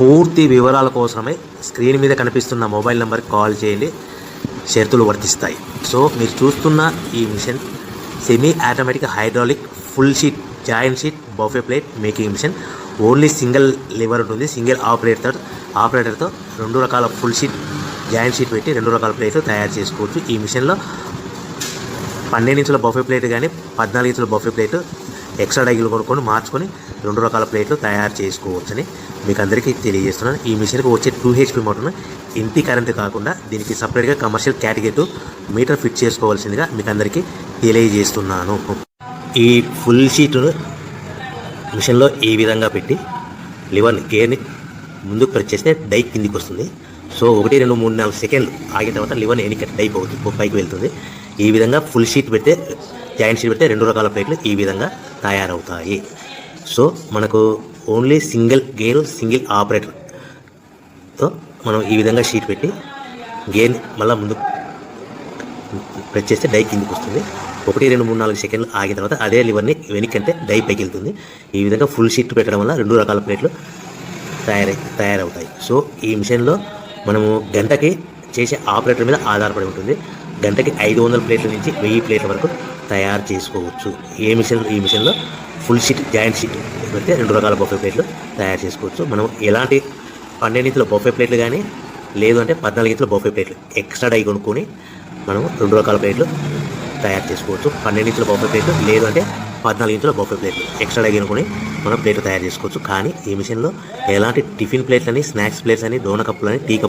పూర్తి వివరాల కోసమే స్క్రీన్ మీద కనిపిస్తున్న మొబైల్ నెంబర్కి కాల్ చేయండి, షరతులు వర్తిస్తాయి. సో మీరు చూస్తున్న ఈ machine semi automatic hydraulic full sheet joint sheet buffet plate making machine. Only single lever ఉంటుంది, సింగిల్ ఆపరేటర్తో 2 రకాల ఫుల్ షీట్ జాయింట్ షీట్ పెట్టి 2 రకాల ప్లేట్లు తయారు చేసుకోవచ్చు. ఈ మిషన్లో 12 ఇంచుల బఫే ప్లేట్ కానీ 14 ఇంచుల బఫే ప్లేట్ ఎక్స్ట్రా డైగులు కొనుక్కొని మార్చుకొని 2 రకాల ప్లేట్లు తయారు చేసుకోవచ్చని మీకు అందరికీ తెలియజేస్తున్నాను. ఈ మిషన్కి వచ్చే 2 HP మోటార్ను ఇంటి కరెంటు కాకుండా దీనికి సపరేట్గా కమర్షియల్ కేటగిరీ మీటర్ ఫిట్ చేసుకోవాల్సిందిగా మీకు అందరికీ తెలియజేస్తున్నాను. ఈ ఫుల్ షీట్ను మిషన్లో ఈ విధంగా పెట్టి లివర్ని గేర్ని ముందుకు ప్రెస్ చేస్తే డై కిందికి వస్తుంది. సో 1 2 3 4 సెకండ్లు ఆగిన తర్వాత లివర్ని ఎన్నిక డై పైకి వెళ్తుంది. ఈ విధంగా ఫుల్ షీట్ పెడితే జాయింట్ షీట్ పెడితే 2 రకాల ప్లేట్లు ఈ విధంగా తయారవుతాయి. సో మనకు ఓన్లీ సింగిల్ గేరు సింగిల్ ఆపరేటర్తో మనం ఈ విధంగా షీట్ పెట్టి గేర్ని మళ్ళీ ముందు ప్రెస్ చేస్తే డై కిందికి వస్తుంది. 1 2 3 4 సెకండ్లు ఆగిన తర్వాత అదే లివర్ని వెనక్కంటే డై పైకి వెళ్తుంది. ఈ విధంగా ఫుల్ షీట్ పెట్టడం వల్ల 2 రకాల ప్లేట్లు తయారవుతాయి. సో ఈ మిషన్లో మనము గంటకి చేసే ఆపరేటర్ మీద ఆధారపడి ఉంటుంది. గంటకి 500 ప్లేట్ల నుంచి 1000 ప్లేట్ల వరకు తయారు చేసుకోవచ్చు. ఈ మిషన్లో ఫుల్ షీట్ జాయింట్ షీట్ పెడితే 2 రకాల బఫే ప్లేట్లు తయారు చేసుకోవచ్చు. మనం ఎలాంటి 12 ఇంచుల బఫే ప్లేట్లు కానీ లేదు అంటే 14 ఇంచుల బఫే ప్లేట్లు ఎక్స్ట్రా డై కొనుక్కొని మనం 2 రకాల ప్లేట్లు తయారు చేసుకోవచ్చు. 12 ఇంచుల బఫే ప్లేట్లు లేదు అంటే 14 ఇంచుల బఫే ప్లేట్లు ఎక్స్ట్రా డై కొనుక్కొని మనం ప్లేట్లు తయారు చేసుకోవచ్చు. కానీ ఈ మిషన్లో ఎలాంటి టిఫిన్ ప్లేట్లని స్నాక్స్ ప్లేట్స్ అని డోనా కప్పులని టీ కప్